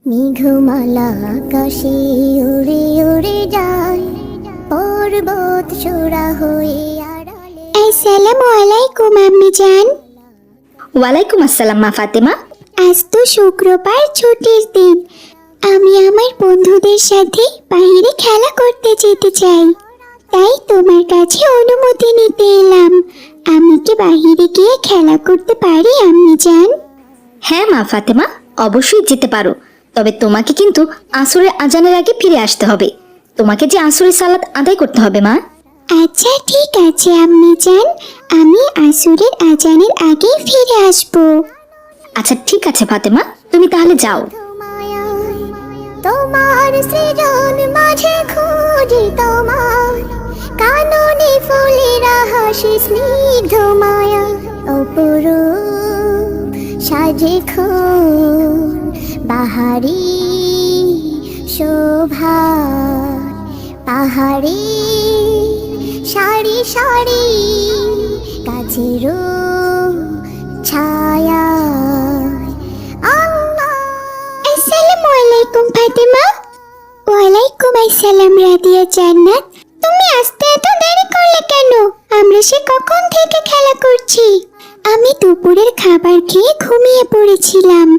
মেঘমালা আকাশে উড়ে উড়ে যায়, পর্বত চূড়া হয়ে আড়ালে। আসসালামু আলাইকুম আম্মি জান। ওয়ালাইকুম আসসালাম মা ফাতেমা। আজ তো শুক্রবার, ছুটির দিন। আমি আমার বন্ধুদের সাথে বাইরে খেলা করতে যেতে চাই, তাই তোমার কাছে অনুমতি নিতে এলাম। আমি কি বাইরে গিয়ে খেলা করতে পারি আম্মি জান? হ্যাঁ মা ফাতেমা, অবশ্যই যেতে পারো, তবে তোমাকে কিন্তু আসরের আজানের আগে ফিরে আসতে হবে। তোমাকে যে আসরের সালাত আদায় করতে হবে মা। আচ্ছা ঠিক আছে আম্মি জান, আমি আসরের আজানের আগে ফিরে আসবো। আচ্ছা ঠিক আছে ফাতেমা, তুমি তাহলে যাও। তোমার সৃজন মাঝে খুঁজি তোমার, কাননে ফুলেরা হাসি স্নিগ্ধ মায়া, অপরূপ সাজে খুন বাহারি শোভা, পাহাড়ি সারি সারি গাছের ছায়া। আসসালামু আলাইকুম ফাতেমা। ওয়ালাইকুম আসসালাম রাদিয়া জান্নাত। তুমি আসতে এত দেরি করলে কেন? আমরা সে কখন থেকে খেলা করছি। আমি দুপুরের খাবার খেয়ে ঘুমিয়ে পড়েছিলাম।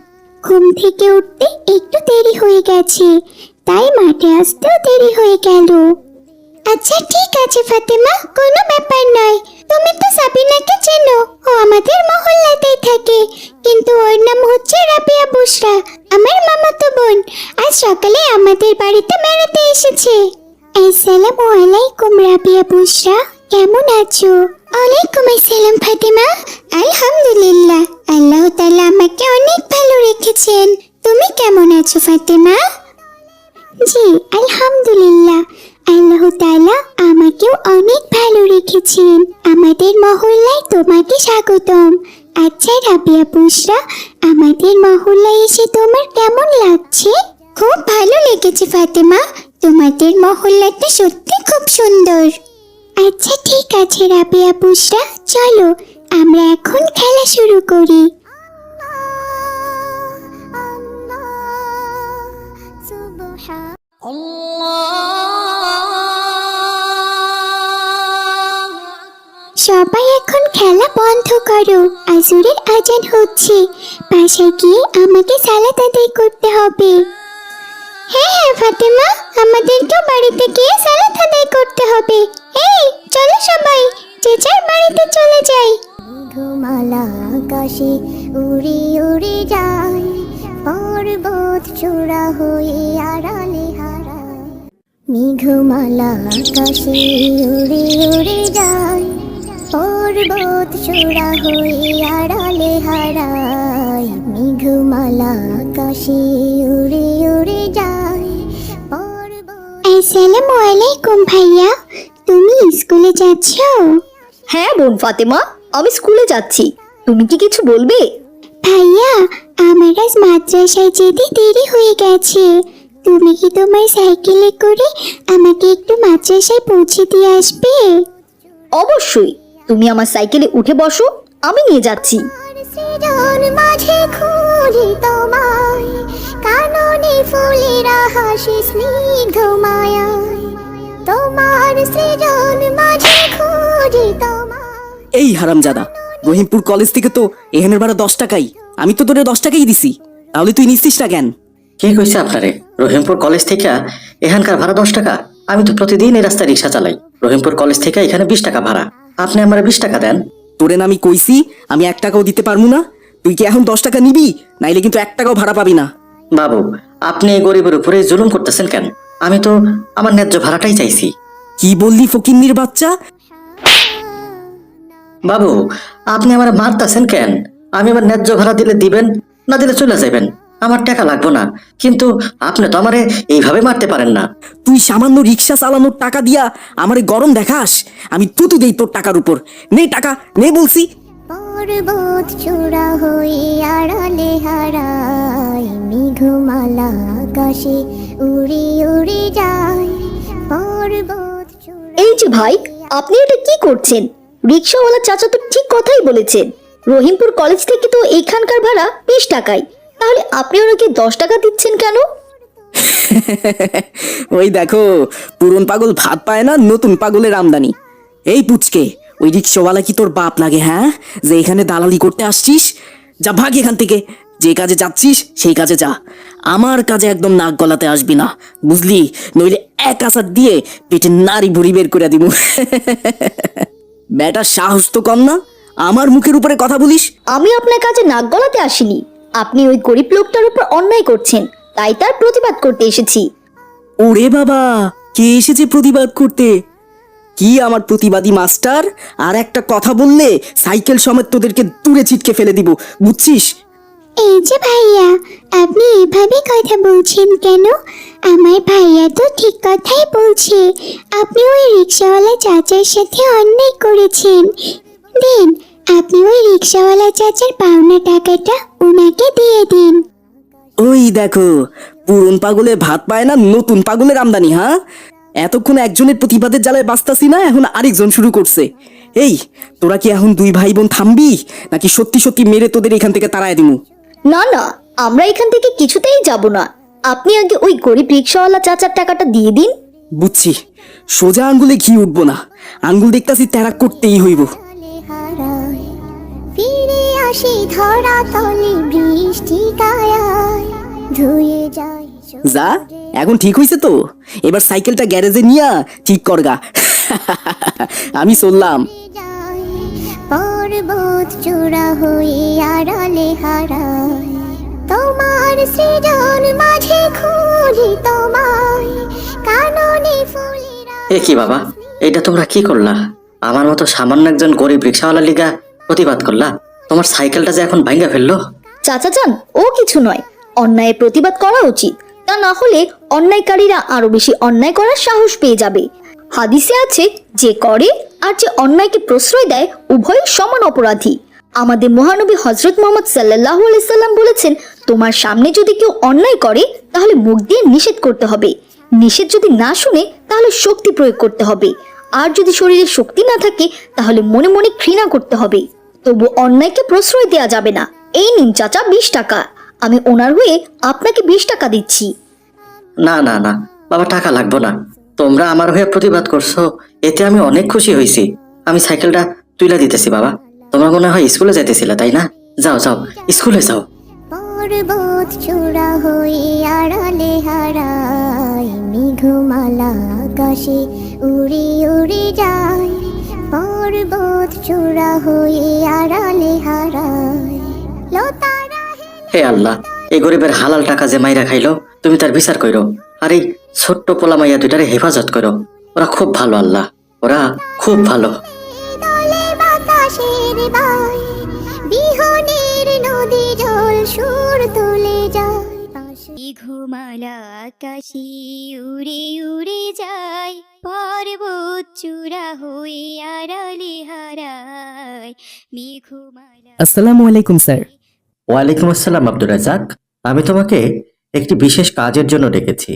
ঘুম থেকে উঠতে একটু দেরি হয়ে গেছে, তাই মাঠে আসতেও দেরি হয়ে গেল। আচ্ছা ঠিক আছে ফাতেমা, কোনো ব্যাপার নয়। তুমি তো সাবিনাকে চেনো, ও আমাদের মহল্লাতেই থাকে, কিন্তু ওর নাম হচ্ছে রাবিয়া বুশরা, আমার মামাতো বোন। আজ সকালে আমাদের বাড়িতে বেড়াতে এসেছে। আসসালামু আলাইকুম রাবিয়া বুশরা, কেমন আছো? ওয়ালাইকুম আসসালাম ফাতেমা। আলহামদুলিল্লাহ, আল্লাহ তাআলা আমাকে অনেক ভালো রেখেছেন। তুমি কেমন আছো ফাতেমা? জি আলহামদুলিল্লাহ, আল্লাহ তাআলা আমাকেও অনেক ভালো রেখেছেন। আমাদের মহল্লায় তোমাকে স্বাগতম। আচ্ছা রাবিয়া বুশরা, আমাদের মহল্লায় এসে তোমার কেমন লাগছে? খুব ভালো লেগেছে ফাতেমা, তোমাদের মহল্লাটা সত্যি খুব সুন্দর। আচ্ছা ঠিক আছে রাবিয়া বুশরা, চলো আমরা এখন খেলা শুরু করি। সবাই এখন খেলা বন্ধ করো, আসরের আজান হচ্ছে। বাসায় গিয়ে আমাকে সালাত আদায় করতে হবে। হ্যাঁ হ্যাঁ ফাতেমা, আমাদেরকেও বাড়িতে গিয়ে সালাত আদায় করতে হবে। এই চলো সবাই যে যার বাড়িতে চলে যাই। মেঘমালা আকাশে উড়ে উড়ে যায়, পর্বত চূড়া হয়ে আড়ালে হারায়। মেঘমালা আকাশে উড়ে উড়ে যায়, পর্বত চূড়া হয়ে আড়ালে হারায়। মেঘমালা আকাশে উড়ে উড়ে যায়, পর্বত। আসসালামু আলাইকুম ভাইয়া, তুমি স্কুলে যাচ্ছ? হ্যাঁ বোন ফাতেমা, আমি স্কুলে যাচ্ছি। তুমি কি কিছু বলবে? ভাইয়া, আমার আজ মাদ্রাসায় যেতে দেরি হয়ে গেছে। তুমি কি তোমার সাইকেলে করে আমাকে একটু মাদ্রাসায় পৌঁছে দিয়ে আসবে? অবশ্যই, তুমি আমার সাইকেলে উঠে বসো, আমি নিয়ে যাচ্ছি। মাঝে খুঁজি তোমায়, কাননে ফুলেরা হাসি স্নিগ্ধ মায়া, তোমার সৃজন মাঝে খুঁজি তোমায়। এই হারামজাদা, রহিমপুর কলেজ থেকে তো এখানের ভাড়া 10 টাকাই। আমি তো তোরে 10 টাকাই দিছি, তাহলে তুই নিচ্ছিস না কেন? কে কইছে আপনারে রহিমপুর কলেজ থেকে এখানকার ভাড়া 10 টাকা? আমি তো প্রতিদিন এই রাস্তায় রিক্সা চালাই। রহিমপুর কলেজ থেকে এখানে 20 টাকা ভাড়া, আপনি আমারে 20 টাকা দেন। তোরে না আমি কইছি আমি 1 টাকাও দিতে পারবো না। তুই কি এখন 10 টাকা নিবি? নাইলে কিন্তু 1 টাকাও ভাড়া পাবি না। বাবু, আপনি এই গরিবের উপরে জুলুম করতেছেন কেন? আমি তো আমার ন্যায্য ভাড়াটাই চাইছি। কি বললি ফকিন্নির বাচ্চা? বাবু, আপনি আমার মারতেছেন কেন? আমি আমার ন্যায্য ভাড়া দিলে দিবেন, না দিলে চলে যাবেন, আমার টাকা লাগবো না। কিন্তু আপনি তো আমারে এইভাবে মারতে পারেন না। তুই সামান্য রিক্সা চালানোর টাকা দিয়া আমারে গরম দেখাস? আমি তুতু দেই তোর টাকার উপর। নে টাকা নে বলছি। পর্বত চূড়া হয়ে আড়ালে হারায়, মেঘমালা আকাশে উড়ে উড়ে যায়, পর্বত চূড়া। এই যে ভাই, আপনি এটা কি করছেন? রিক্সাওয়ালা চাচা তো ঠিক কথাই বলেছেন। রহিমপুর কলেজ থেকে তো এখানকার ভাড়া 20 টাকাই, তাহলে আপনি ওনাকে 10 টাকা দিচ্ছেন কেন? ওই দেখো, পুরন পাগল ভাত পায় না, নতুন পাগলের আমদানি। এই পুচকে, ওই রিক্সাওয়ালা কি তোর বাপ লাগে হ্যাঁ, যে এখানে দালালি করতে আসছিস? যা ভাগ এখান থেকে, যে কাজে যাচ্ছিস সেই কাজে যা। আমার কাজে একদম নাক গলাতে আসবি না, বুঝলি? নইলে এক আসার দিয়ে পেটে নাড়ি ভুড়ি বের করে দিব। বেটা সাহস তো কম না, আমার মুখের উপরে কথা বলিস? আমি আপনার কাছে নাক গলাতে আসিনি। আপনি ওই গরিব লোকটার উপর অন্যায় করছেন, তাই তার প্রতিবাদ করতে এসেছি। ওরে বাবা, কে এসেছে প্রতিবাদ করতে? কি আমার প্রতিবাদী মাস্টার? আর একটা কথা বললে সাইকেল সমেত তোদেরকে দূরে ছিটকে ফেলে দিব, বুঝছিস? এই যে ভাইয়া, আপনি এভাবে কথা বলছেন কেন? আমার ভাইয়া তো ঠিক কথাই বলছে। আপনি ওই রিক্সাওয়ালা চাচার সাথে অন্যায় করেছেন। দিন, আপনি ওই রিক্সাওয়ালা চাচার পাওনা টাকাটা ওনাকে দিয়ে দিন। ওই দেখো, পুরন পাগলে ভাত পায় না, নতুন পাগলের আমদানি। হ্যাঁ, এতক্ষণ একজনের প্রতিবাদের জ্বালায় বাঁচতাছি না, এখন আরেকজন শুরু করছে। এই, তোরা কি এখন দুই ভাই বোন থামবি, নাকি সত্যি সত্যি মেরে তোদের এখান থেকে তাড়ায় দিমু? না না, আমরা এখান থেকে কিছুতেই যাব না। আপনি আগে ওই গরিব রিক্সাওয়ালা চাচার টাকাটা দিয়ে দিন। বুঝছি, সোজা আঙ্গুলে ঘি উঠবো না, আঙ্গুল দেখতাছি ত্যারাক করতেই হইব। ফিরে আসি ধরা তলে বৃষ্টি কায়ায় ধুয়ে যায়। যা, এখন ঠিক হইছে তো? এবার সাইকেলটা গ্যারেজে নিয়া ঠিক করগা। আমি চললাম। পর্বত চূড়া হয়ে আড়ালে হারায়, তোমার সৃজন মাঝে খুঁজি তোমায়, কাননে ফুলেরা। এ কি বাবা, এটা তোমরা কি করলা? আমার মতো সামান্য একজন গরিব রিক্সাওয়ালা লিগা প্রতিবাদ করলা? তোমার সাইকেলটা যে এখন ভাঙ্গা ফেললো। চাচা যান, ও কিছু নয়, অন্যায়ের প্রতিবাদ করা উচিত। তা না হলে অন্যায়কারীরা আরো বেশি অন্যায় করার সাহস পেয়ে যাবে। হাদিসে আছে, যে করে আর যে অন্যায়কে প্রশ্রয় দেয় উভয়ই সমান অপরাধী। আমাদের মহানবী হযরত মুহাম্মদ সাল্লাল্লাহু আলাইহি সাল্লাম বলেছেন, তোমার সামনে যদি কেউ অন্যায় করে তাহলে মুখ দিয়ে নিষেধ করতে হবে। নিষেধ যদি না শুনে তাহলে শক্তি প্রয়োগ করতে হবে। আর যদি শরীরে শক্তি না থাকে তাহলে মনে মনে ঘৃণা করতে হবে। তবু অন্যায়কে প্রশ্রয় দেওয়া যাবে না। এই নিন চাচা 20 টাকা, আমি ওনার হয়ে আপনাকে 20 টাকা দিচ্ছি। না না না বাবা, টাকা লাগবো না। তোমরা আমার হয়ে প্রতিবাদ করছো, এতে আমি অনেক খুশি হয়েছি। আমি সাইকেলটা তুইলা দিতেছি বাবা। তোমরা মনে হয় স্কুলে যাইতেছিলে তাই না? যাও যাও, স্কুলে যাও। পর্বত চূড়া হয়ে আড়ালে হারায়, মেঘমালা আকাশে উড়ে উড়ে যায়। পর্বত চূড়া হয়ে আড়ালে হারায়, লতারা হে আল্লাহ, এই গরিবের হালাল টাকা যে মাইরা খাইলো, তুমি তার বিচার কইরো। আর এই ছোট্ট পোলা মাইয়া দুইটারে হেফাজত করো। ওরা খুব ভালো আল্লাহ, ওরা খুব ভালো। দলে বাতাসের বাই, বিহনের নদী জল সুর তুলে যায়। মেঘমালা আকাশে উড়ে উড়ে যায়, পর্বত চূড়া হয়ে আড়ালে হারায়। মেঘমালা। আসসালামু আলাইকুম স্যার। ওয়ালাইকুম আসসালাম আব্দুর রাজ্জাক। আমি তোমাকে একটি বিশেষ কাজের জন্য ডেকেছি।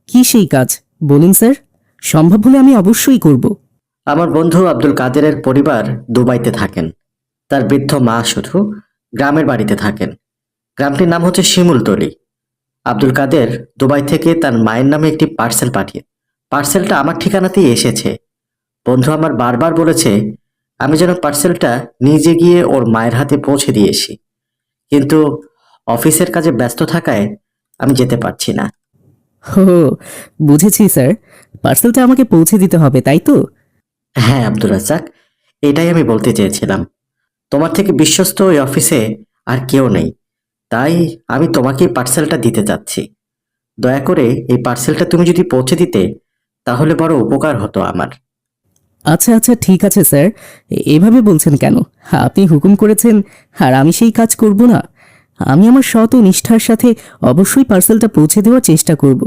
কি সেই কাজ বলুন স্যার, সম্ভব হলে আমি অবশ্যই করব। আমার বন্ধু আব্দুল কাদেরের পরিবার দুবাইতে থাকেন। তার বৃদ্ধ মা শুধু গ্রামের বাড়িতে থাকেন। গ্রামটির নাম হচ্ছে শিমুলতলি। আব্দুল কাদের দুবাই থেকে তার মায়ের নামে একটি পার্সেল পাঠিয়ে, পার্সেলটা আমার ঠিকানাতেই এসেছে। বন্ধু আমার বারবার বলেছে আমি যেন পার্সেলটা নিজে গিয়ে ওর মায়ের হাতে পৌঁছে দিয়ে আসি, কিন্তু অফিসের কাজে ব্যস্ত থাকায় আমি যেতে পারছি না। ও, বুঝেছি স্যার, পার্সেলটা আমাকে পৌঁছে দিতে হবে তাই তো? হ্যাঁ আব্দুর রাজ্জাক, এটাই আমি বলতে চেয়েছিলাম। তোমার থেকে বিশ্বস্ত ওই অফিসে আর কেউ নেই, তাই আমি তোমাকেই পার্সেলটা দিতে চাচ্ছি। দয়া করে এই পার্সেলটা তুমি যদি পৌঁছে দিতে তাহলে বড় উপকার হতো আমার। আচ্ছা আচ্ছা, ঠিক আছে স্যার, এভাবে বলছেন কেন? আপনি হুকুম করেছেন আর আমি সেই কাজ করব না? আমি আমার সৎ ও নিষ্ঠার সাথে অবশ্যই পার্সেলটা পৌঁছে দেওয়ার চেষ্টা করব।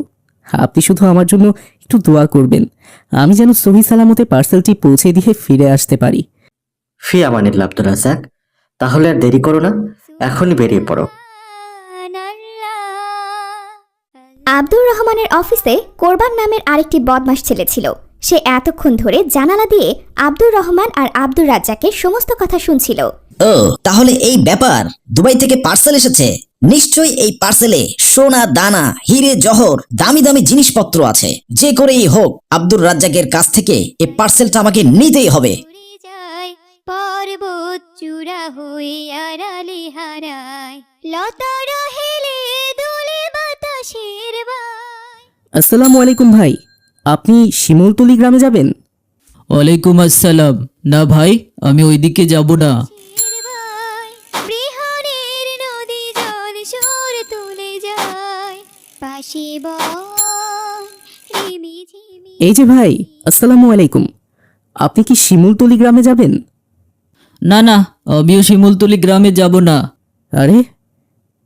আপনি শুধু আমার জন্য একটু দোয়া করবেন, আমি যেন সহি সালামতে পার্সেলটি পৌঁছে দিয়ে ফিরে আসতে পারি। ফি আমানিল্লাহ আব্দুর রাজ্জাক, তাহলে আর দেরি করো না, এখনই বেরিয়ে পড়ো। আব্দুর রহমানের অফিসে কোরবান নামের আরেকটি বদমাশ ছেলে ছিল। সে এতক্ষণ ধরে জানালা দিয়ে আব্দুর রহমান আর আব্দুর রাজ্জাকের সমস্ত কথা শুনছিল। ও, তাহলে এই ব্যাপার, দুবাই থেকে পার্সেল এসেছে। নিশ্চয়ই এই পার্সেলে সোনা দানা হিরে জহর দামি দামি জিনিসপত্র আছে। যে করেই হোক আব্দুর রাজ্জাকের কাছ থেকে এই পার্সেলটা আমাকে নিতেই হবে। উড়ে যায় পর্বত চূড়া হয়ে আড়ালে হারায় লতার হেলে দোলে বাতাসের বাই। আসসালামু আলাইকুম ভাই, আপনি শিমুলতলি গ্রামে যাবেন? ওয়ালাইকুম আসসালাম। না ভাই, আমি ওইদিকে যাব না। বৃহনের নদী জল সুর তুলে যায় পাশে বন রিমি ঝিমি। এই যে ভাই, আসসালামু আলাইকুম, আপনি কি শিমুলতলি গ্রামে যাবেন? না না, আমিও শিমুলতলি গ্রামে যাব না। আরে,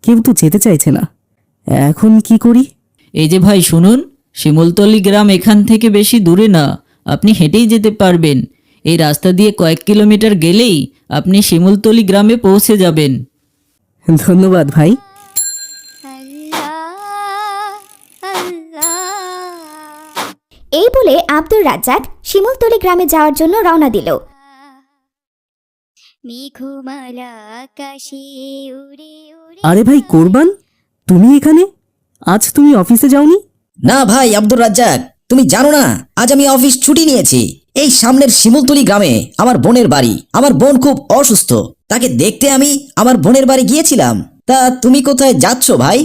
কেউ তো যেতে চাইছে না, এখন কি করি? এই যে ভাই শুনুন, শিমুলতলি গ্রাম এখান থেকে বেশি দূরে না, আপনি হেঁটেই যেতে পারবেন। এই রাস্তা দিয়ে কয়েক কিলোমিটার গেলেই আপনি শিমুলতলি গ্রামে পৌঁছে যাবেন। ধন্যবাদ ভাই। আল্লাহ আল্লাহ। এই বলে আব্দুর রাজ্জাক শিমুলতলি গ্রামে যাওয়ার জন্য রওনা দিল। মেঘমালা আকাশে উড়ে উড়ে। আরে ভাই কোরবান, তুমি এখানে? আজ তুমি অফিসে যাওনি? না ভাই আব্দুর রাজ্জাক, তুমি জানো না আজ আমি অফিস ছুটি নিয়েছি। এই সামনের শিমুলতলি গ্রামে আমার বোনের বাড়ি। আমার বোন খুব অসুস্থ, তাকে দেখতে আমি আমার বোনের বাড়ি গিয়েছিলাম। তা তুমি কোথায় যাচ্ছ ভাই?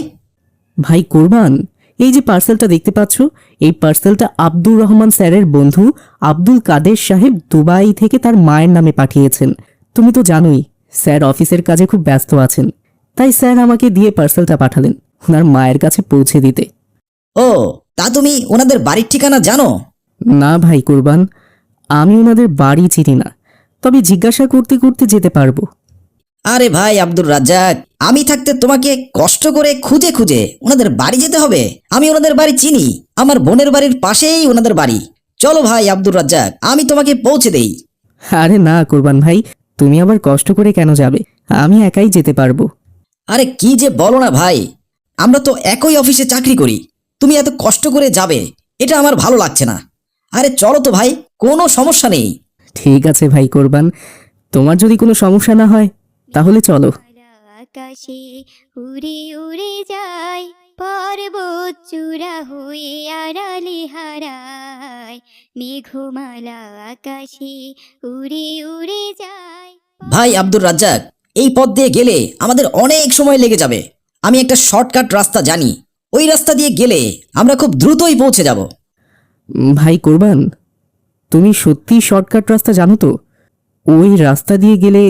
ভাই কোরবান, এই যে পার্সেলটা দেখতে পাচ্ছ, এই পার্সেলটা আব্দুর রহমান স্যারের বন্ধু আব্দুল কাদের সাহেব দুবাই থেকে তার মায়ের নামে পাঠিয়েছেন। তুমি তো জানোই স্যার অফিসের কাজে খুব ব্যস্ত আছেন, তাই স্যার আমাকে দিয়ে পার্সেলটা পাঠালেন ওনার মায়ের কাছে পৌঁছে দিতে। ও, তা তুমি ওনাদের বাড়ির ঠিকানা জানো? না ভাই কোরবান, আমি ওনাদের বাড়ি চিনি না, তবে জিজ্ঞাসা করতে করতে যেতে পারবো। আরে ভাই আব্দুর রাজ্জাক, আমি থাকতে তোমাকে কষ্ট করে খুঁজে খুঁজে ওনাদের বাড়ি যেতে হবে? আমি ওনাদের বাড়ি চিনি, আমার বোনের বাড়ির পাশেই ওনাদের বাড়ি। চলো ভাই আব্দুর রাজ্জাক, আমি তোমাকে পৌঁছে দেই। আরে না কোরবান ভাই, তুমি আবার কষ্ট করে কেন যাবে? আমি একাই যেতে পারবো। আরে কি যে বলো না ভাই, আমরা তো একই অফিসে চাকরি করি, তুমি এত কষ্ট করে যাবে এটা আমার ভালো লাগছে না। আরে চলো তো ভাই, কোনো সমস্যা নেই। ঠিক আছে ভাই কোরবান, তোমার যদি কোনো সমস্যা না হয় তাহলে চলো। আকাশে উড়ে উড়ে যায় পর্বত চূড়া হয়ে আড়ালে হারায় মেঘমালা আকাশে উড়ে উড়ে যায়। ভাই আব্দুর রাজ্জাক, এই পথ দিয়ে গেলে আমাদের অনেক সময় লেগে যাবে। আমি একটা শর্টকাট রাস্তা জানি, ওই রাস্তা দিয়ে গেলে আমরা খুব দ্রুতই পৌঁছে যাব। ভাই কোরবান, তুমি সত্যি শর্টকাট রাস্তা জানো তো? ওই রাস্তা দিয়ে গেলে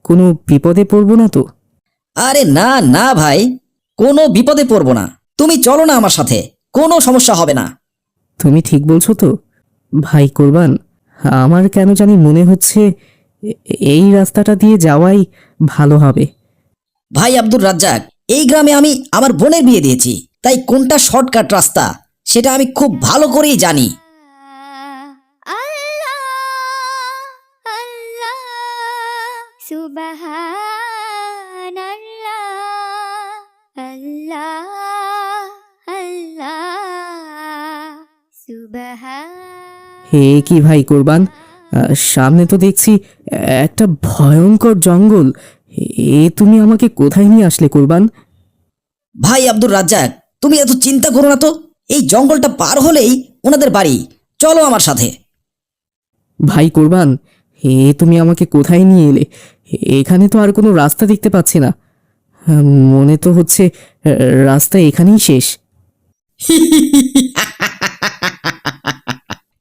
কোনো বিপদে পড়বো না তো? আরে না না ভাই, কোনো বিপদে পড়বো না, তুমি চলো না আমার সাথে, কোনো সমস্যা হবে না। তুমি ঠিক বলছো তো? ভাই কোরবান, আমার কেন জানি মনে হচ্ছে এই রাস্তাটা দিয়ে যাওয়াই ভালো হবে। ভাই আব্দুর রাজ্জাক, এই গ্রামে আমি আমার বোনের বিয়ে দিয়েছি, তাই কোনটা শর্টকাট রাস্তা সেটা আমি খুব ভালো করেই জানি। আল্লাহ আল্লাহ সুবহানাল্লাহ আল্লাহ আল্লাহ সুবহান। হে কি ভাই কোরবান, সামনে তো দেখছি একটা ভয়ঙ্কর জঙ্গল। এ তুমি আমাকে কোথায় নিয়ে আসলে কোরবান? ভাই আব্দুর রাজ্জাক, তুমি এত চিন্তা করো না তো, এই জঙ্গলটা পার হলেই ওনাদের বাড়ি, চলো আমার সাথে। ভাই কোরবান, হে তুমি আমাকে কোথায় নিয়ে এলে? এখানে তো আর কোনো রাস্তা দেখতে পাচ্ছি না, মনে তো হচ্ছে রাস্তা এখানেই শেষ।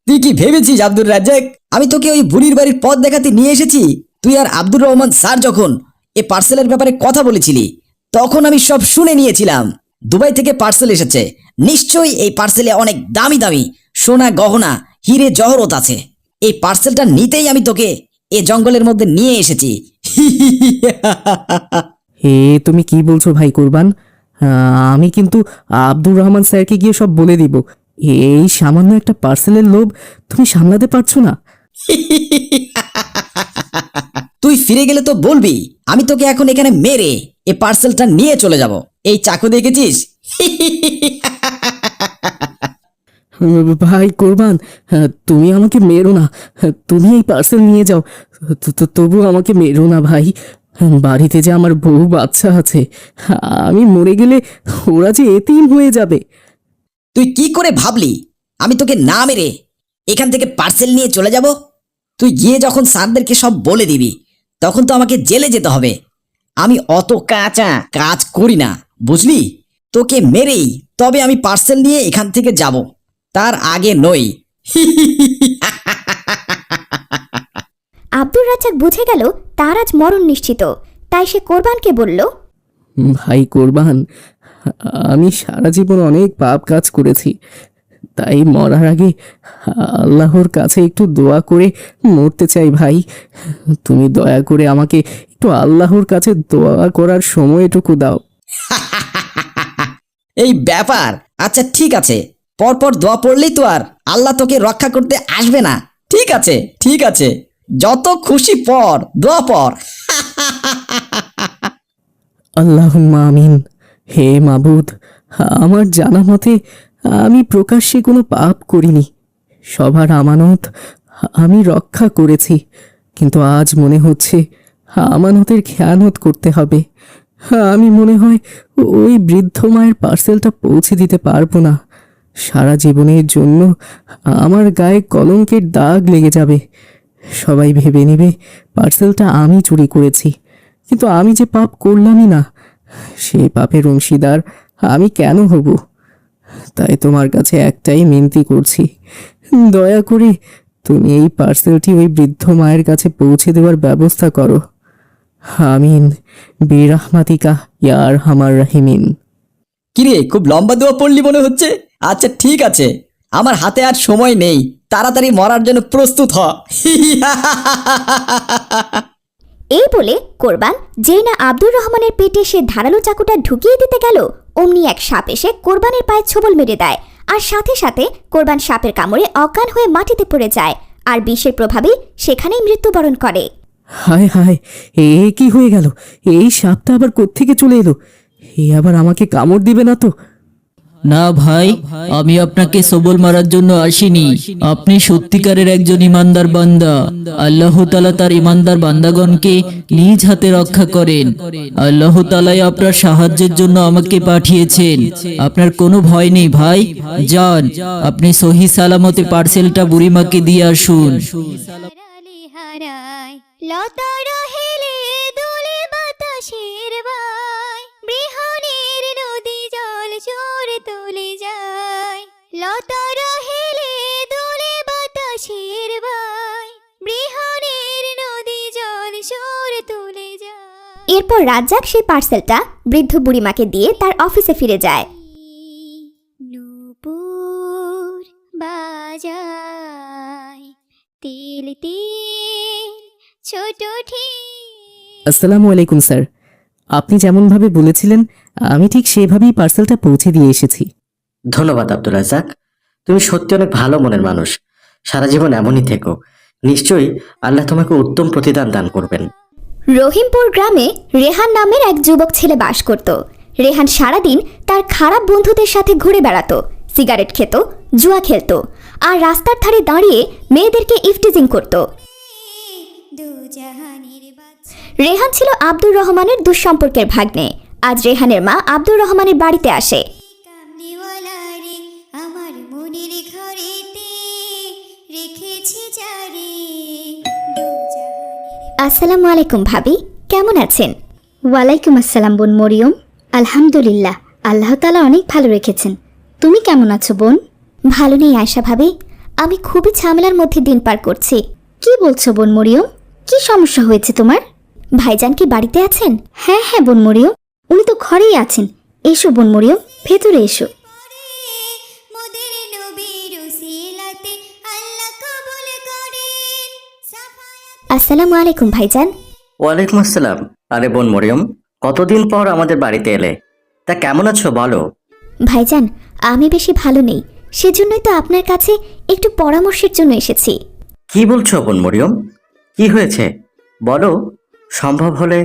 তুই কি ভেবেছিস আব্দুর রাজ্জাক, আমি তোকে ওই বুড়ির বাড়ির পথ দেখাতে নিয়ে এসেছি? তুই আর আব্দুর রহমান স্যার যখন এ পার্সেলের ব্যাপারে কথা বলেছিলি তখন আমি সব শুনে নিয়েছিলাম। দুবাই থেকে পার্সেল এসেছে, নিশ্চয়ই এই পার্সেলে অনেক দামি দামি সোনা গহনা হিরে জহরত আছে। এই পার্সেলটা নিতেই আমি তোকে এ জঙ্গলের মধ্যে নিয়ে এসেছি। হে তুমি কি বলছো ভাই কোরবান? আমি কিন্তু আব্দুর রহমান স্যারকে গিয়ে সব বলে দিব। এই সামান্য একটা পার্সেলের লোভ তুমি সামলাতে পারছো না। তুই ফিরে গেলে তো বলবি আমি তোকে এখন এখানে মেরে এই পার্সেলটা নিয়ে চলে যাব। এই চাকু দেখেছিস? ভাই কোরবান, তুমি আমাকে মেরো না, তুমি এই পার্সেল নিয়ে যাও, তবু আমাকে মেরো না ভাই, বাড়িতে যে আমার বউ বাচ্চা আছে, আমি মরে গেলে ওরা যে এতিম হয়ে যাবে। তুই কি করে ভাবলি আমি তোকে না মেরে এখান থেকে পার্সেল নিয়ে চলে যাব? তুই গিয়ে যখন স্যারদেরকে সব বলে দিবি তখন তো আমাকে জেলে যেতে হবে। আমি অত কাঁচা কাজ করি না, বুঝলি? তোকে মেরেই তবে আমি পার্সেল নিয়ে এখান থেকে যাব, তার আগে নই। আব্দুর রাজ্জাক বুঝে গেল তার আজ মরণ নিশ্চিত, তাই সে কোরবানকে বলল, ভাই কোরবান, আমি সারা জীবন অনেক পাপ কাজ করেছি, তাই মরার আগে আল্লাহর কাছে একটু দোয়া করে মরতে চাই ভাই। তুমি দয়া করে আমাকে একটু আল্লাহর কাছে দোয়া করার সময়টুকু দাও। এই ব্যাপার, আচ্ছা ঠিক আছে, পরপর দোয়া পড়লেই তো আর আল্লাহ তোকে রক্ষা করতে আসবে না। ঠিক আছে ঠিক আছে, যত খুশি পড়, দোয়া পড়। আল্লাহুম্মা আমিন। হে মাবুদ, আমার জানা মতে আমি প্রকাশ্যে কোনো পাপ করিনি, সবার আমানত আমি রক্ষা করেছি, কিন্তু আজ মনে হচ্ছে আমানতের খেয়ানত করতে হবে। আমি মনে হয় ওই বৃদ্ধ মায়ের পার্সেলটা পৌঁছে দিতে পারবো না। সারা জীবনের জন্য আমার গায়ে কলঙ্কের দাগ লেগে যাবে। সবাই ভেবে নেবে পার্সেলটা আমি চুরি করেছি, কিন্তু আমি যে পাপ করলামই না, সেই পাপের অংশীদার আমি কেন হব? তাই তোমার কাছে একটাই মিনতি করছি, দয়া করে তুমি এই পার্সেলটি ওই বৃদ্ধ মায়ের কাছে পৌঁছে দেওয়ার ব্যবস্থা করো। আমিন বিরাহমাতিকা ইয়া আরহামার রাহিমিন। কিরে, খুব লম্বা দোয়া পড়লি মনে হচ্ছে। আচ্ছা ঠিক আছে, আমার হাতে আর সময় নেই, তাড়াতাড়ি মরার জন্য প্রস্তুত হ। এই বলে কোরবান যেই না আব্দুর রহমানের পেটে সে ধারালো চাকুটা ঢুকিয়ে দিতে গেল, অমনি এক সাপ এসে কোরবানের পায়ে ছোবল মেরে দেয়, আর সাথে সাথে কোরবান সাপের কামড়ে অজ্ঞান হয়ে মাটিতে পড়ে যায়, আর বিষের প্রভাবে সেখানেই মৃত্যুবরণ করে। হায় হায়, এ কি হয়ে গেল? এই সাপটা আবার কোত্থেকে চলে এলো? এ আবার আমাকে কামড় দিবে না তো? না ভাই, আমি আপনাকে সবল মারার জন্য আসিনি। আপনি সত্যিকারের একজন ইমানদার বান্দা। আল্লাহ তাআলা তার ইমানদার বান্দাগণকে নিজ হাতে রক্ষা করেন। আল্লাহ তাআলাই আপনার সাহায্যের জন্য আমাকে পাঠিয়েছেন। আপনার কোনো ভয় নেই ভাই, যান আপনি সহি সালামতে পার্সেলটা বুড়িমাকে দিয়ে আসুন। লতার হেলে দোলে বাতাসের বাই, বৃহনের নদী জল জোরে তুলে যায়। লতার হেলে দোলে বাতাসের বাই, বৃহনের নদী জল জোরে তুলে যায়। এরপর রাজ্জাক সেই পার্সেলটা বৃদ্ধ বুড়িমাকে দিয়ে তার অফিসে ফিরে যায়। নূপুর বাজায় তিল তিল ছোট ঠিক। আসসালামু আলাইকুম স্যার, আপনি যেমনভাবে বলেছিলেন আমি ঠিক সেভাবেই পার্সেলটা পৌঁছে দিয়ে এসেছি। ধন্যবাদ আব্দুল রাজ্জাক, তুমি সত্যি অনেক ভালো মনের মানুষ। সারা জীবন এমনই থেকো, নিশ্চয়ই আল্লাহ তোমাকে উত্তম প্রতিদান দান করবেন। রহিমপুর গ্রামে রেহান নামের এক যুবক ছেলে বাস করত। রেহান সারাদিন তার খারাপ বন্ধুদের সাথে ঘুরে বেড়াতো, সিগারেট খেত, জুয়া খেলতো, আর রাস্তার ধারে দাঁড়িয়ে মেয়েদেরকে ইফটিজিং করত। রেহান ছিল আব্দুর রহমানের দুঃসম্পর্কের ভাগ্নে। আজ রেহানের মা আব্দুর রহমানের বাড়িতে আসে। আমার মনের ঘরেতে রেখেছি যারে। আসসালামু আলাইকুম ভাবি, কেমন আছেন? ওয়ালাইকুম আসসালাম বোন মরিয়ম। আলহামদুলিল্লাহ, আল্লাহ তাআলা অনেক ভালো রেখেছেন। তুমি কেমন আছো বোন? ভালো নেই আয়শা ভাবি, আমি খুবই ঝামেলার মধ্যে দিন পার করছি। কি বলছো বোন মরিয়ম? কি সমস্যা হয়েছে তোমার? ভাইজান কি বাড়িতে আছেন? হ্যাঁ হ্যাঁ বোন মরিয়ম, উনি তো ঘরেই আছেন। এসো বোন মরিয়ম, ভেতরে এসো। মোদের নবীর উসিলাতে আল্লাহ কবুল করেন। আসসালামু আলাইকুম ভাইজান। ওয়ালাইকুম আসসালাম। আরে বোন মরিয়ম, কতদিন পর আমাদের বাড়িতে এলে, তা কেমন আছো বলো? ভাইজান, আমি বেশি ভালো নেই, সেজন্যই তো আপনার কাছে একটু পরামর্শের জন্য এসেছি। কি বলছো বোন মরিয়ম? কি হয়েছে বলো, সম্ভব হলে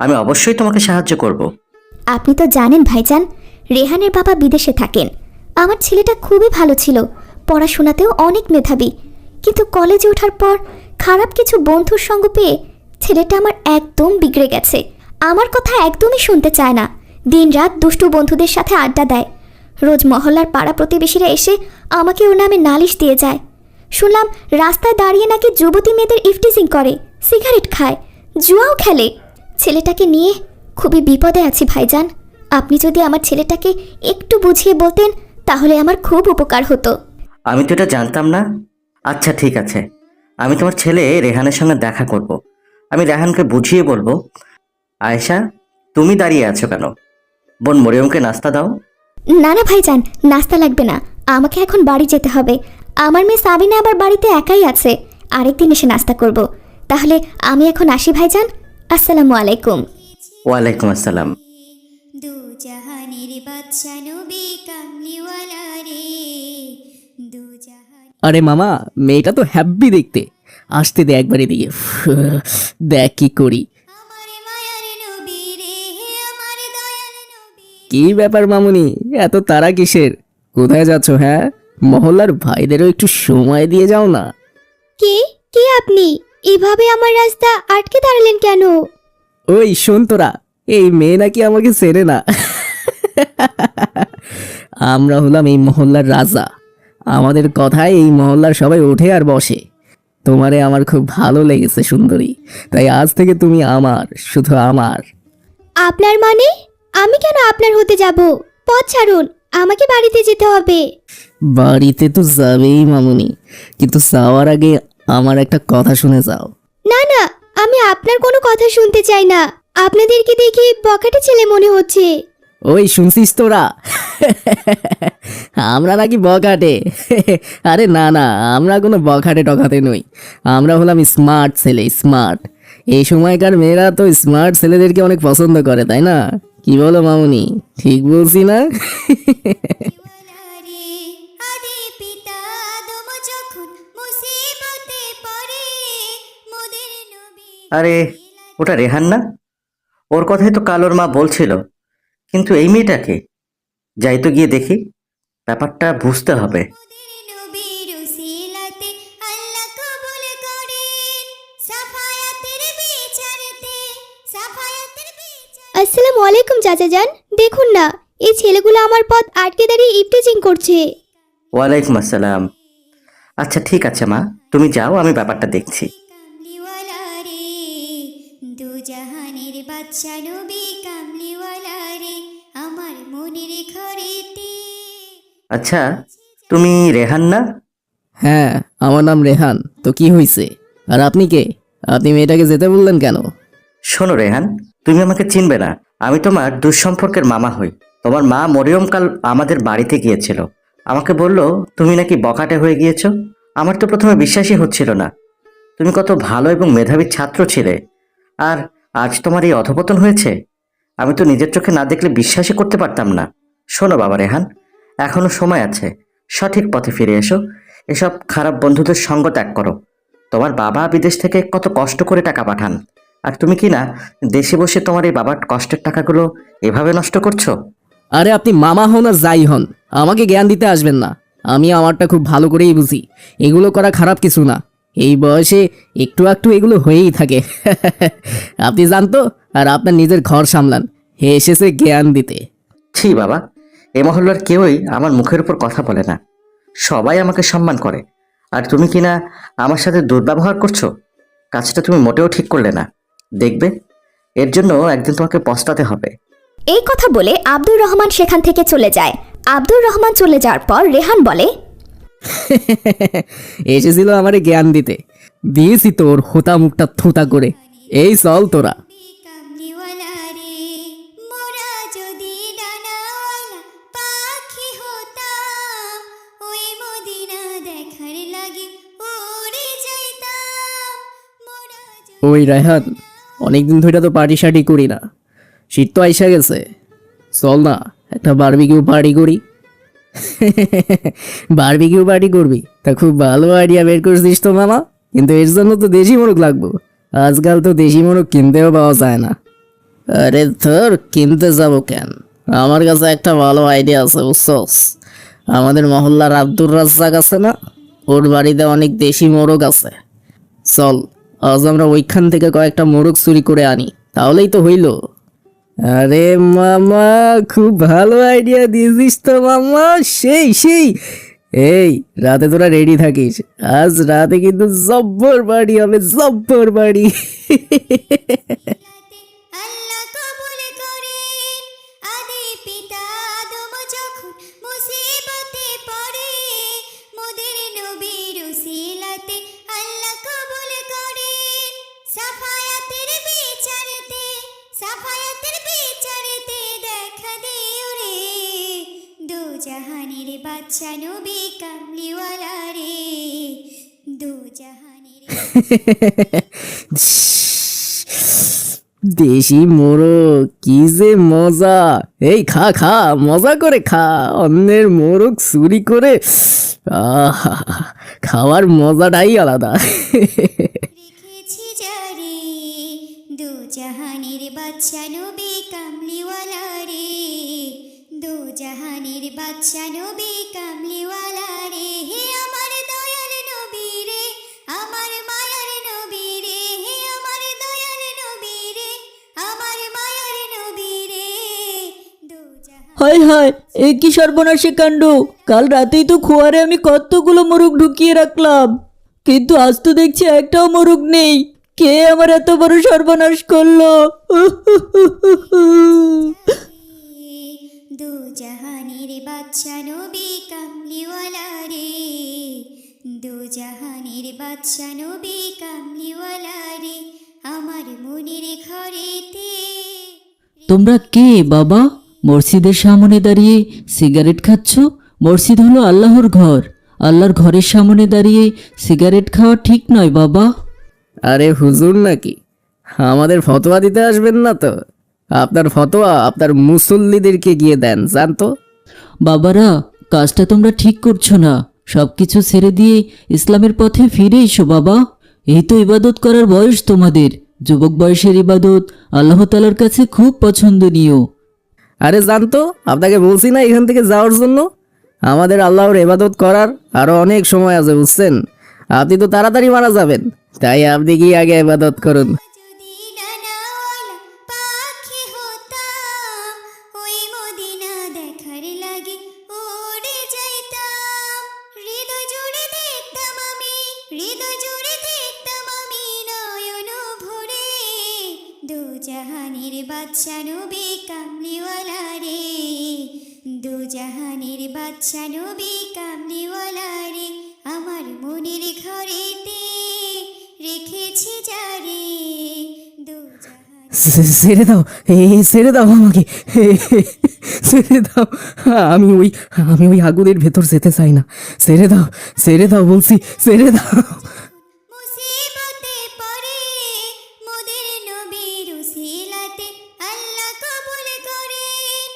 আমি অবশ্যই তোমাকে সাহায্য করব। আপনি তো জানেন ভাইজান, রেহানের বাবা বিদেশে থাকেন। আমার ছেলেটা খুবই ভালো ছিল, পড়াশোনাতেও অনেক মেধাবী, কিন্তু কলেজে ওঠার পর খারাপ কিছু বন্ধুর সঙ্গ পেয়ে ছেলেটা আমার একদম বিগড়ে গেছে। আমার কথা একদমই শুনতে চায় না। দিনরাত দুষ্টু বন্ধুদের সাথে আড্ডা দেয়। রোজ মহল্লার পাড়া প্রতিবেশীরা এসে আমাকে ওর নামে নালিশ দিয়ে যায়। শুনলাম রাস্তায় দাঁড়িয়ে নাকি যুবতী মেয়েদের ইফটিজিং করে, সিগারেট খায়, জুয়াও খেলে। ছেলেটাকে নিয়ে খুবই বিপদে আছি ভাইজান। আপনি যদি আমার ছেলেটাকে একটু বুঝিয়ে বলতেন তাহলে আমার খুব উপকার হতো। আমি তো এটা জানতাম না। আচ্ছা ঠিক আছে, আমি তোমার ছেলে রেহানের সঙ্গে দেখা করব। আমি রেহানকে বুঝিয়ে বলবো। আয়েশা, তুমি দাঁড়িয়ে আছো কেন? বোন মরিয়মকে নাস্তা দাও। না না ভাইজান, নাস্তা লাগবে না, আমাকে এখন বাড়ি যেতে হবে। আমার মেয়ে সাবিনা আবার বাড়িতে একাই আছে, আরেকদিন এসে নাস্তা করব। তাহলে আমি এখন আসি ভাইজান, আসসালামু আলাইকুম। ওয়ালাইকুম আসসালাম। দু জাহানের বাদশা নবী কামলিওয়ালা রে, দু জাহান। আরে মামা, মেয়েটা তো হ্যাপি দেখতে। আসতে দে একবার এদিকে। দেখ কি করি। আমার মায়ার নবী রে, আমার দয়াল নবী। কি ব্যাপার মামুনি, এত তারা কিসের? কোথায় যাচ্ছ? হ্যাঁ, মহল্লার ভাইদেরও একটু সময় দিয়ে যাও না। কে আপনি? এভাবে আমার রাস্তা আটকে দাঁড়ালেন কেন? ওই শোন তোরা, এই মেয়ে নাকি আমাকে চেনে না। আমরা হলাম এই মহল্লার রাজা। আমাদের কথায় এই মহল্লার সবাই ওঠে আর বসে। তোমারে আমার খুব ভালো লেগেছে সুন্দরী, তাই আজ থেকে তুমি আমার, শুধু আমার। আপনার মানে? আমি কেন আপনার হতে যাব? পথ ছাড়ুন, আমাকে বাড়িতে যেতে হবে। বাড়িতে তো যাবেই মামুনি, কিন্তু যাওয়ার আগে আমার একটা কথা শুনে যাও। না না, আমি আপনার কোনো কথা শুনতে চাই না। আপনাদেরকে দেখে বকাটে ছেলে মনে হচ্ছে। ওই শুনছিস তোরা? আমরা নাকি বখাটে? আরে না না, আমরা কোনো বখাটে টখাটে নই। আমরা হলাম স্মার্ট ছেলে, স্মার্ট। এই সময়কার মেয়েরা তো স্মার্ট ছেলেদেরকে অনেক পছন্দ করে, তাই না? কি বলো মামুনি, ঠিক বলছি না? আদি পিতা আদম যখন মুসিবতে পড়ে, মোদের নবী। আরে ওটা রেহান না? ওর কথাই তো কালোর মা বলছিল। কিন্তু এই মেয়েটাকে যাই তো গিয়ে দেখি, ব্যাপারটা বুঝতে হবে। মোদের নবীর উসিলাতে আল্লাহ কবুল করেন সাফায়াতের বিচারতে, সাফায়াতের বিচার। আসসালামু আলাইকুম চাচা যান, দেখুন না এই ছেলেগুলো আমার পথ আটকে দাঁড়িয়ে ইফটিজিং করছে। ওয়ালাইকুম আসসালাম। আচ্ছা ঠিক আছে মা, তুমি যাও, আমি ব্যাপারটা দেখছি। কামলিওয়ালা রে, দু জাহানের বাদশা নবী কামলিওয়ালা রে, আমার মনের ঘরেতে। আচ্ছা, তুমি রেহান না? হ্যাঁ, আমার নাম রেহান। তো কি হয়েছে? আর আপনি কে? আপনি মেয়েটাকে যেতে বললেন কেন? শোনো রেহান, তুমি আমাকে চিনবে না। আমি তোমার দুঃসম্পর্কের মামা হই। তোমার মা মরিয়ম কাল আমাদের বাড়িতে গিয়েছিল। আমাকে বলল তুমি নাকি বখাটে হয়ে গিয়েছো। আমার তো প্রথমে বিশ্বাসই হচ্ছিল না। তুমি কত ভালো এবং মেধাবী ছাত্র ছিলে, আর আজ তোমার এই অধপতন হয়েছে। আমি তো নিজের চোখে না দেখলে বিশ্বাসই করতে পারতাম না। শোনো বাবা রেহান, এখনো সময় আছে। সঠিক পথে ফিরে এসো। এসব খারাপ বন্ধুদের সঙ্গ ত্যাগ করো। তোমার বাবা বিদেশ থেকে কত কষ্ট করে টাকা পাঠান, আর তুমি কি না দেশে বসে তোমার এই বাবার কষ্টের টাকাগুলো এভাবে নষ্ট করছো? আরে আপনি মামা হন আর যাই হন, আমাকে জ্ঞান দিতে আসবেন না। আমি আমারটা খুব ভালো করেই বুঝি। এগুলো করা খারাপ কিছু না। এই বয়সে একটু একটু এগুলো হয়েই থাকে। আপনি জানতো, আর আপনার নিজের ঘর সামলান। হে এসেছে জ্ঞান দিতে। ছি বাবা, এ মহল্লার কেউই আমার মুখের উপর কথা বলে না। সবাই আমাকে সম্মান করে, আর তুমি কিনা আমার সাথে দুর্ব্যবহার করছো। কাজটা তুমি মোটেও ঠিক করলে না। দেখবে, এর জন্য একদিন তোমাকে পস্তাতে হবে। এই কথা বলে আব্দুর রহমান সেখান থেকে চলে যায়। আব্দুর রহমান চলে যাওয়ার পর রেহান বলে, এসেছিল আমারে জ্ঞান দিতে, দিয়েছি তোর হোতা মুখটা থোতা করে। এই চল তোরা। কামলিওয়ালা রে, মোরা যদি ডানাওয়ালা পাখি হতাম, ওই মদিনা দেখার লাগি উড়ে যাইতাম। মোরা যদি। ওই রায়হান, অনেকদিন ধরে তো পার্টি শার্টি করি না। শীত তো আইসা গেছে, চল না একটা বারবিকিউ পার্টি করি। বারবিকিউ পার্টি করবি? তা খুব ভালো আইডিয়া বের করছিস তো মামা, কিন্তু এর জন্য তো দেশি মোরগ লাগবো। আজকাল তো দেশি মোরগ কিনতেও পাওয়া যায় না। আরে তোর কিনতে যাবো কেন, আমার কাছে একটা ভালো আইডিয়া আছে বুঝছস। আমাদের মহল্লার আব্দুর রাজ্জাক আছে না, ওর বাড়িতে অনেক দেশি মোরগ আছে। চল আজ আমরা ওইখান থেকে কয়েকটা মোরগ চুরি করে আনি, তাহলেই তো হইল। আরে মামা, খুব ভালো আইডিয়া দিয়েছিস তো মামা, সেই সেই। এই রাতে তোরা রেডি থাকিস, আজ রাতে কিন্তু জব্বর বাড়ি হবে, জব্বর বাড়ি। আল্লাহ কবুল করেন আদি পিতা আদম যখন মুসিবতে পড়ে, মোদের নবীর উসিলাতে আল্লাহ কবুল করেন। সাফায়াতের বিচারেতে দেখা দিও রে, দু জাহানের বাদশা নবী কামলিওয়ালা রে, দু জাহানের। দেশি মোরগ কি যে মজা! এই খা খা, মজা করে খা, অন্যের মোরগ চুরি করে। আহা, খাওয়ার মজাটাই আলাদা। রেখেছি জারি, দু জাহানের বাদশা নবী কামলিওয়ালা রে, দু জাহানের বাদশা নবী কামলিওয়ালা রে। হে আমার দয়াল নবী রে, আমার মায়ার নবী রে, হে আমার দয়াল নবী রে, আমার মায়ার নবী রে, দু জাহান। হায় হায়, এ কি সর্বনাশী কাণ্ড! কাল রাতেই তো খোয়ারে আমি কতগুলো মোরগ ঢুকিয়ে রাখলাম, কিন্তু আজ তো দেখছি একটাও মোরগ নেই। কে আমার এত বড় সর্বনাশ করলো? দু জাহানের বাদশা নবী কামলিওয়ালা রে, দু জাহানের বাদশা নবী কামলিওয়ালা রে, আমার মনের ঘরেতে। তোমরা কে বাবা? মসজিদের সামনে দাঁড়িয়ে সিগারেট খাচ্ছ? মসজিদ হলো আল্লাহর ঘর, আল্লাহর ঘরের সামনে দাঁড়িয়ে সিগারেট খাওয়া ঠিক নয় বাবা। আরে হুজুর নাকি, আমাদের ফতোয়া দিতে আসবেন না তো? আপনার ফতোয়া আপনার মুসল্লিদেরকে গিয়ে দেন, জানতো। বাবারা, কাজটা তোমরা ঠিক করছো না, সব কিছু ছেড়ে দিয়ে ইসলামের পথে ফিরে এসো বাবা। এই তো ইবাদত করার বয়স তোমাদের, যুবক বয়সের ইবাদত আল্লাহ তাআলার কাছে খুব পছন্দনীয়। আরে জানতো, আপনাকে বলছি না এখান থেকে যাওয়ার জন্য? আমাদের আল্লাহর ইবাদত করার আরো অনেক সময় আছে, বুঝছেন? আপনি তো তাড়াতাড়ি মারা যাবেন, তাই আপনি কি আগে ইবাদত করুন। যদি ডানাওয়ালা পাখি হতাম, ওই মদিনা দেখার লাগে উড়ে যাইতাম। হৃদয় জুড়ে দেখতাম আমি, হৃদয় জুড়ে দেখতাম আমি নয়ন ভরে, দু জাহানের বাদশা নবী কামলিওয়ালা রে, দু জাহানের বাদশা নবী কামলিওয়ালা রে, আমার মনের ঘরেতে রেখেছি জারি, দু জাহান। ছেড়ে দাও, ছেড়ে দাও আমাকে, ছেড়ে দাও। আমি ওই আগুনের ভেতর যেতে চাই না। ছেড়ে দাও বলছি, ছেড়ে দাও। মুসিবতে পড়ে, মোদের নবীর উসিলাতে আল্লাহ কবুল করেন।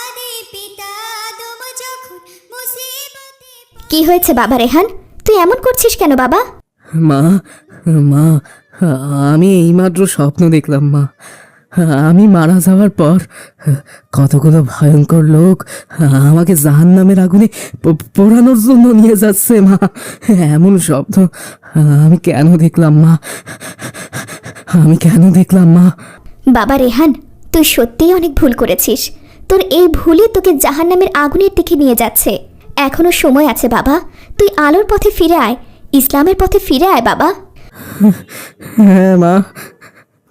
আদি পিতা আদম যখন মুসিবতে কি হয়েছে বাবা রেহান? তুই এমন করছিস কেন বাবা? মা, মা, আমি এইমাত্র স্বপ্ন দেখলাম মা। আমি মারা যাওয়ার পর কতগুলো ভয়ঙ্কর লোক আমাকে জাহান্নামের আগুনে পোড়ানোর জন্য নিয়ে যাচ্ছে মা। এমন স্বপ্ন আমি কেন দেখলাম মা? আমি কেন দেখলাম মা? বাবা রেহান, তুই সত্যিই অনেক ভুল করেছিস। তোর এই ভুলই তোকে জাহান্নামের আগুনের দিকে নিয়ে যাচ্ছে। এখনো সময় আছে বাবা, তুই আলোর পথে ফিরে আয়, ইসলামের পথে ফিরে আয় বাবা। হ্যাঁ মা,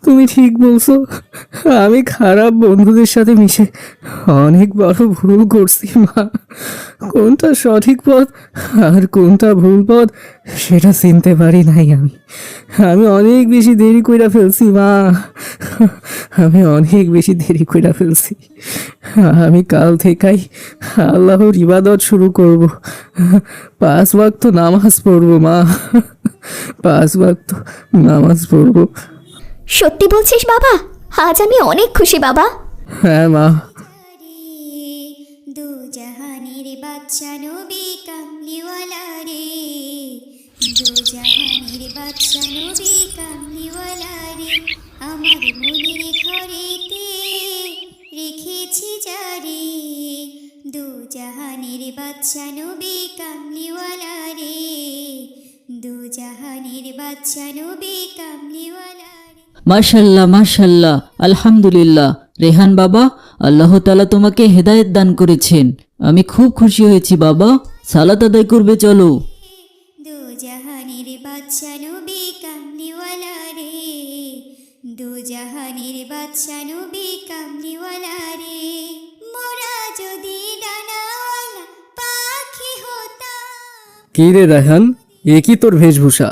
তুমি ঠিক বলছো। আমি খারাপ বন্ধুদের সাথে মিশে অনেক বড় ভুল করছি মা। কোনটা সঠিক পথ আর কোনটা ভুল পথ সেটা চিনতে পারি নাই আমি অনেক বেশি দেরি কইরা ফেলছি মা। আমি অনেক বেশি দেরি কইরা ফেলছি। আমি কাল থেকেই আল্লাহর ইবাদত শুরু করব। 5 ওয়াক্ত নামাজ পড়বো মা, 5 ওয়াক্ত নামাজ পড়বো। সত্যি বলছিস বাবা? আজ আমি অনেক খুশি বাবা। হ্যাঁ মা। দু জাহানের বাদশা নবী কামলিওয়ালা রে, দু জাহানের বাদশা নবী কামলিওয়ালা রে, আমার মনের ঘরেতে রেখেছি জারি, দু জাহানের বাদশা নবী কামলিওয়ালা রে, দু জাহানের বাদশা নবী কামলিওয়ালা মাশাল্লাহ মাশাল্লাহ, আলহামদুলিল্লাহ। রেহান বাবা, আল্লাহ তাআলা তোমাকে হেদায়েত দান করেছেন। আমি খুব খুশি হয়েছি বাবা। সালাত আদায় করবে চলো। দু জাহানের বাদশা নবী কামলিওয়ালা রে, দু জাহানের বাদশা নবী কামলিওয়ালা রে, মোরা যদি ডানাওয়ালা পাখি হতাম। কি রে রায়হান, এ কি তোর বেশভূষা?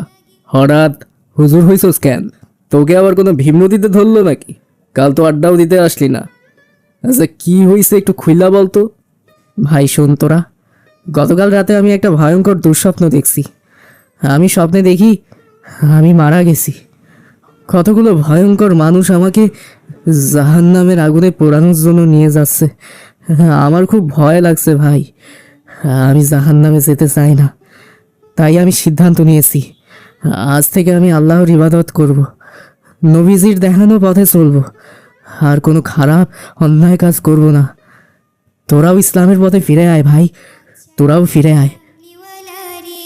হঠাৎ হুজুর হইছস কেন? তোকে আবার কোনো ভীম নদীতে ধরলো নাকি? কাল তো আড্ডাও দিতে আসলি না। আচ্ছা কি হয়েছে একটু খুইলা বলতো। ভাই শোন তোরা, গতকাল রাতে আমি একটা ভয়ঙ্কর দুঃস্বপ্ন দেখছি। আমি স্বপ্নে দেখি আমি মারা গেছি। কতগুলো ভয়ঙ্কর মানুষ আমাকে জাহান্নামের আগুনে পোড়ানোর জন্য নিয়ে যাচ্ছে। আমার খুব ভয় লাগছে ভাই। আমি জাহান্নামে যেতে চাই না। তাই আমি সিদ্ধান্ত নিয়েছি, আজ থেকে আমি আল্লাহর ইবাদত করব, নবীজির দেখানো পথে চলব, আর কোনো খারাপ অন্যায় কাজ করব না। তোরাও ইসলামের পথে ফিরে আয় ভাই, তোরাও ফিরে আয়। কামলিওয়ালা রে,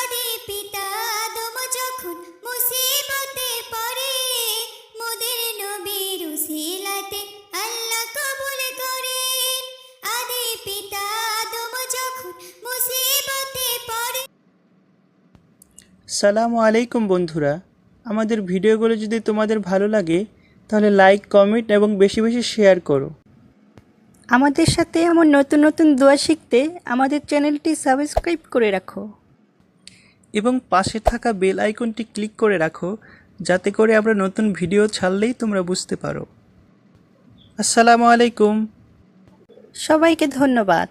আদি পিতা আদম যখন মুসিবতে পড়ে, মোদের নবীর উসিলাতে আল্লাহ কবুল করেন। আদি পিতা আদম যখন মুসিবতে পড়ে। সালামু আলাইকুম বন্ধুরা, আমাদের ভিডিওগুলো যদি তোমাদের ভালো লাগে তাহলে লাইক, কমেন্ট এবং বেশি বেশি শেয়ার করো। আমাদের সাথে এমন নতুন নতুন দোয়া শিখতে আমাদের চ্যানেলটি সাবস্ক্রাইব করে রাখো এবং পাশে থাকা বেল আইকনটি ক্লিক করে রাখো, যাতে করে আমরা নতুন ভিডিও ছাড়লেই তোমরা বুঝতে পারো। আসসালামু আলাইকুম, সবাইকে ধন্যবাদ।